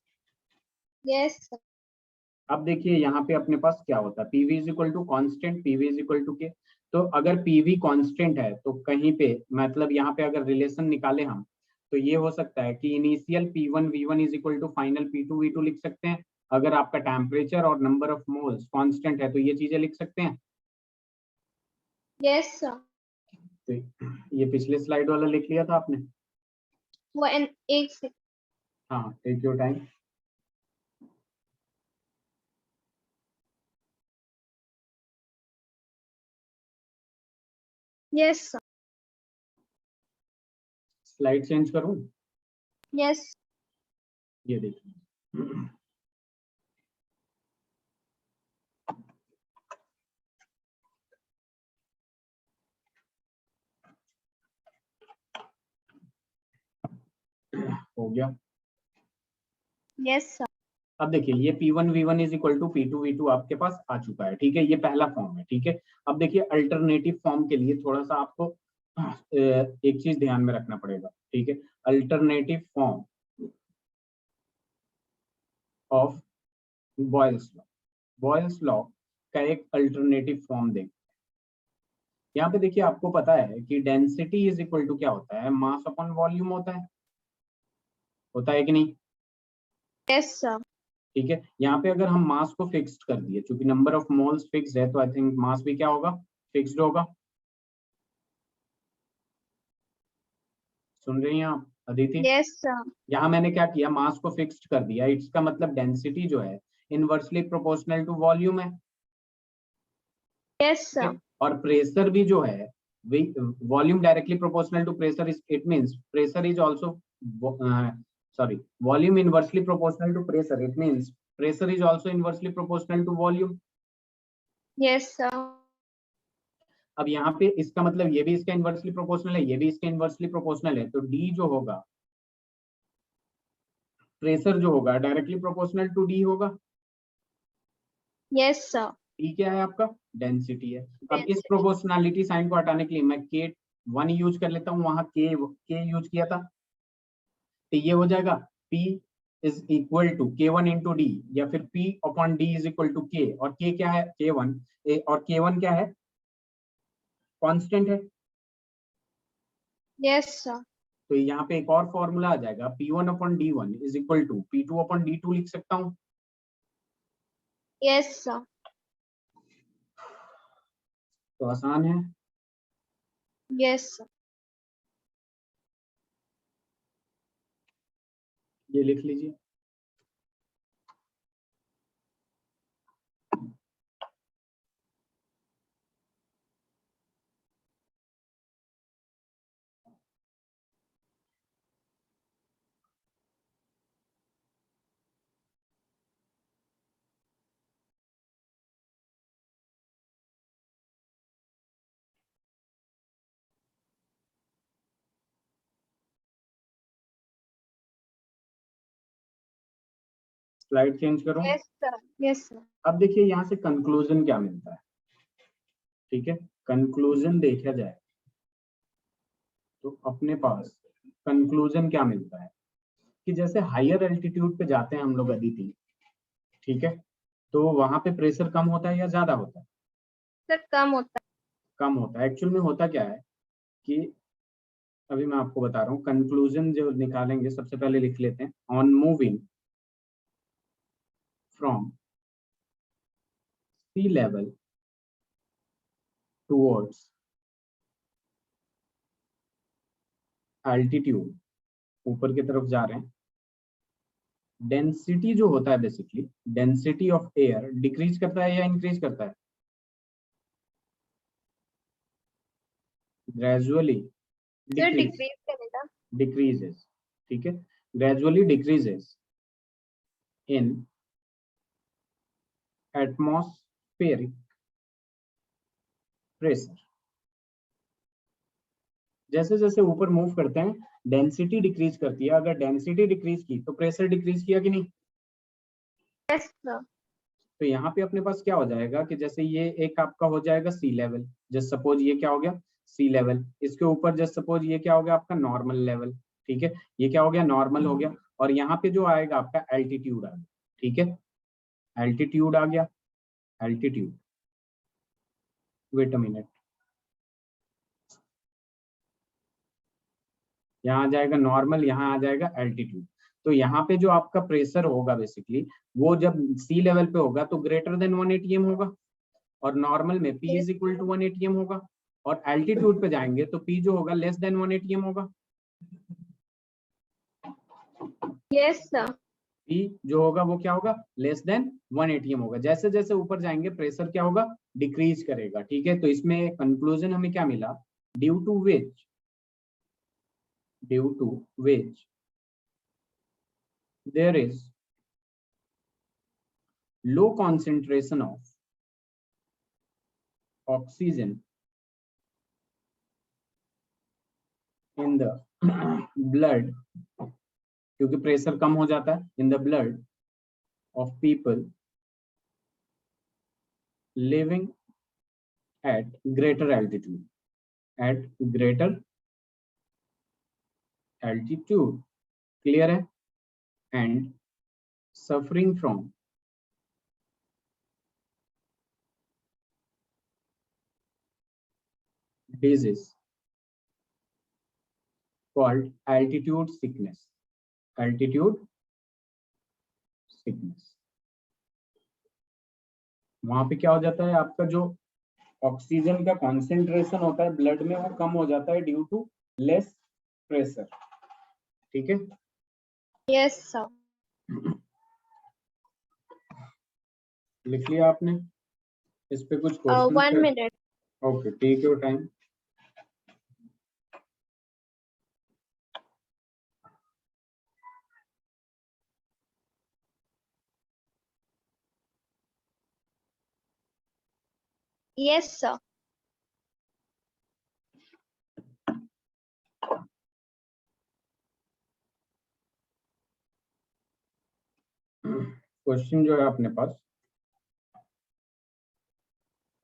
S2: Yes, sir.
S1: अब देखिए यहाँ पे अपने पास क्या होता है, PV is equal to constant, PV is equal to K. तो अगर पीवी कांस्टेंट है तो कहीं पे मतलब यहाँ पे अगर रिलेशन निकाले हम, तो ये हो सकता है कि initial P1 V1 is equal to final P2 V2 लिख सकते हैं। अगर आपका टेम्परेचर और नंबर ऑफ मोल्स कांस्टेंट है तो ये चीजें लिख सकते हैं।
S2: Yes, sir.
S1: तो ये पिछले स्लाइड वाला लिख लिया था आपने?
S2: एक सेकंड.
S1: हाँ, take your time.
S2: Yes, sir.
S1: Slide change करूं?
S2: Yes.
S1: ये देखिए, हो गया।
S2: Yes, sir.
S1: अब देखिए ये P1 V1 is equal to P2 V2 आपके पास आ चुका है, ठीक है, ये पहला फॉर्म है, ठीक है। अब देखिए अल्टरनेटिव फॉर्म के लिए थोड़ा सा आपको एक चीज ध्यान में रखना पड़ेगा, ठीक है। Alternative form of Boyle's law, Boyle's law का एक अल्टरनेटिव फॉर्म देख। यहाँ पे देखिए आपको पता है कि डेंसिटी इज इक्वल टू क्या होता है, मास अपॉन वॉल्यूम होता है कि नहीं?
S2: Yes, sir.
S1: ठीक है, यहाँ पे अगर हम मास को फिक्स्ड कर दिए, क्योंकि नंबर ऑफ मोल्स फिक्स है, तो आई थिंक मास भी क्या होगा, फिक्स्ड होगा। सुन रही हैं आप अदिति?
S2: Yes, sir.
S1: यहाँ मैंने क्या किया, मास को फिक्स्ड कर दिया, इसका मतलब डेंसिटी जो है इनवर्सली प्रोपोर्शनल टू वॉल्यूम है।
S2: Yes, sir.
S1: और प्रेशर भी जो है volume directly proportional to pressure, it means pressure is also sorry volume inversely proportional to pressure, it means pressure is also inversely proportional to volume.
S2: Yes, sir.
S1: अब यहाँ पे इसका मतलब ये भी इसका इनवर्सली प्रोपोर्शनल है, ये भी इसका इनवर्सली प्रोपोर्शनल है, तो डी जो होगा, प्रेशर जो होगा डायरेक्टली प्रोपोर्शनल टू डी होगा।
S2: Yes, sir.
S1: डी क्या है आपका, डेंसिटी है। अब इस
S2: Density.
S1: प्रोपोर्शनलिटी साइन को हटाने के लिए मैं K1 यूज कर लेता हूँ, वहां K यूज किया था, तो ये हो जाएगा P is equal to K1 into D, या फिर P upon D is equal to K, और K क्या है, K1, और K1 क्या है, कांस्टेंट है।
S2: Yes, sir.
S1: तो यहाँ पे एक और फॉर्मूला आ जाएगा, P1 upon D1 is equal to P2 upon D2 लिख सकता हूँ।
S2: Yes, sir.
S1: तो आसान है।
S2: Yes, sir.
S1: ये लिख लीजिए। स्लाइड चेंज करूं?
S2: Yes, sir. Yes, sir.
S1: अब देखिए यहाँ से कंक्लूजन क्या मिलता है, ठीक है। कंक्लूजन देखा जाए तो अपने पास कंक्लूजन क्या मिलता है कि जैसे हायर एल्टीट्यूड पे जाते हैं हम लोग अदिति, ठीक है, तो वहां पे प्रेशर कम होता है या ज्यादा होता है?
S2: Sir, कम होता
S1: कम होता है। एक्चुअल में होता क्या है कि अभी मैं आपको बता रहा हूँ, कंक्लूजन जो निकालेंगे सबसे पहले लिख लेते हैं, on moving from sea level towards altitude, ऊपर की तरफ जा रहे हैं, डेंसिटी जो होता है basically, density of air decrease करता है या इंक्रीज करता है? ग्रेजुअली
S2: है. Sir, decrease करेगा.
S1: decreases, ठीक है, gradually decreases in atmospheric pressure। जैसे जैसे ऊपर मूव करते हैं डेंसिटी डिक्रीज करती है, अगर डेंसिटी डिक्रीज की तो प्रेशर डिक्रीज किया कि नहीं?
S2: Yes, sir.
S1: तो यहाँ पे अपने पास क्या हो जाएगा कि जैसे ये एक आपका हो जाएगा सी लेवल, जस्ट सपोज ये क्या हो गया, सी लेवल, इसके ऊपर जस्ट सपोज ये क्या हो गया आपका, नॉर्मल लेवल, ठीक है, ये क्या हो गया, नॉर्मल हो गया, और यहाँ पे जो आएगा आपका एल्टीट्यूड आ गया, ठीक है, एल्टीट्यूड आ गया, एल्टीट्यूड, वेट अ मिनट, यहाँ आ जाएगा नॉर्मल, यहाँ आ जाएगा एल्टीट्यूड। तो यहाँ पे जो आपका प्रेशर होगा बेसिकली, वो जब सी लेवल पे होगा तो ग्रेटर देन 1 atm होगा, और नॉर्मल में P is equal to 1 atm होगा, और एल्टीट्यूड पे जाएंगे तो P जो होगा लेस देन 1 atm होगा।
S2: Yes sir.
S1: P जो होगा वो क्या होगा, लेस देन 1 atm होगा। जैसे जैसे ऊपर जाएंगे प्रेशर क्या होगा, डिक्रीज करेगा। ठीक है, तो इसमें कंक्लूजन हमें क्या मिला, due to which there is low concentration of oxygen in the blood, क्योंकि प्रेशर कम हो जाता है in the blood of people living at greater altitude, at greater altitude, clear है, and suffering from disease called altitude sickness, altitude sickness। वहां पे क्या हो जाता है, आपका जो ऑक्सीजन का कॉन्सेंट्रेशन होता है ब्लड में वो कम हो जाता है ड्यू टू लेस प्रेशर। ठीक है,
S2: यस सर।
S1: लिख लिया आपने, इस पे कुछ question
S2: 1 minute।
S1: Okay, take your time.
S2: Yes sir.
S1: Question जो है अपने पास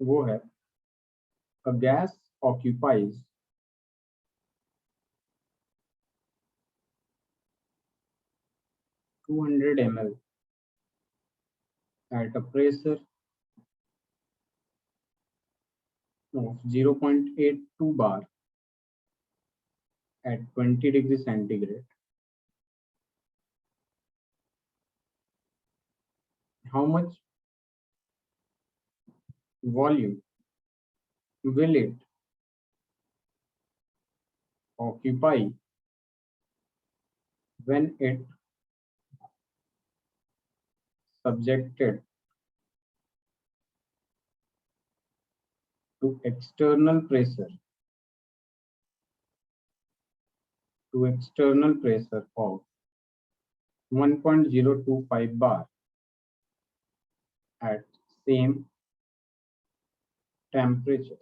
S1: वो है, a gas occupies 200 ml at a pressure of 0.82 bar at 20 degrees centigrade. How much volume will it occupy when it subjected to external pressure of 1.025 bar at same temperature?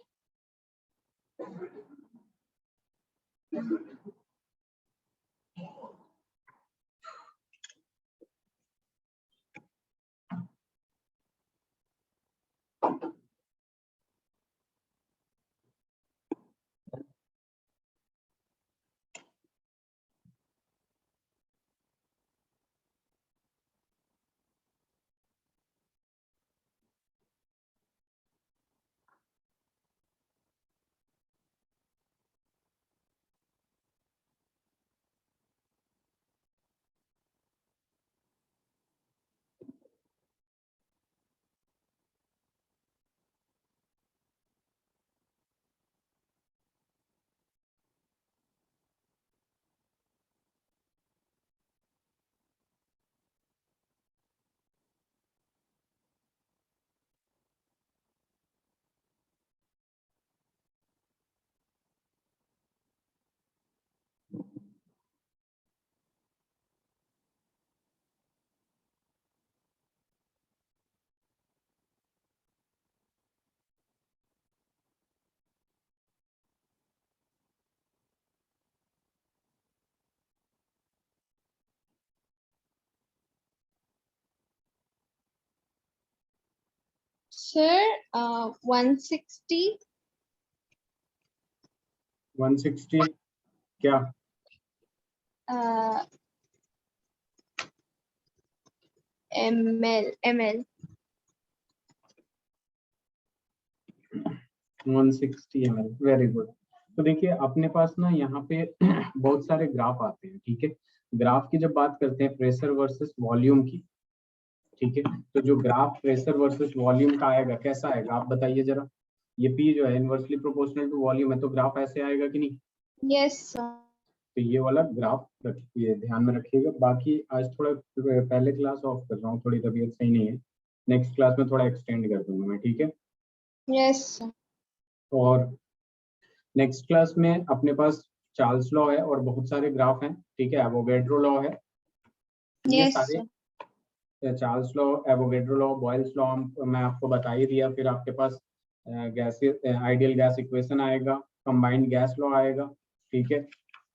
S2: Sir 160।
S1: 160 क्या?
S2: ml
S1: 160 ml, very good. तो देखिए अपने पास ना यहाँ पे बहुत सारे graph आते हैं, ठीक है। ग्राफ की जब बात करते हैं प्रेशर वर्सेस वॉल्यूम की, ठीक है, तो जो ग्राफ प्रेशर वर्सेस वॉल्यूम का आएगा कैसा आएगा आप बताइए जरा। ये P जो है इनवर्सली प्रोपोर्शनल टू वॉल्यूम है, तो ग्राफ ऐसे आएगा कि नहीं।
S2: yes sir
S1: तो ये वाला ग्राफ रखिए, ध्यान में रखिएगा। बाकी आज थोड़ा पहले क्लास ऑफ कर रहा हूँ, थोड़ी तबीयत सही नहीं है, नेक्स्ट क्लास में थोड़ा एक्सटेंड कर दूंगा मैं, ठीक है।
S2: yes sir
S1: और नेक्स्ट क्लास में अपने पास चार्ल्स लॉ है और बहुत सारे ग्राफ हैं, ठीक है, एवोगैड्रो लॉ है, ये
S2: yes
S1: सारे
S2: sir
S1: Charles law, Avogadro law, Boyle's law मैं आपको बता ही दिया। फिर आपके पास गैस आइडियल गैस इक्वेशन आएगा, कंबाइंड गैस लॉ आएगा, ठीक है।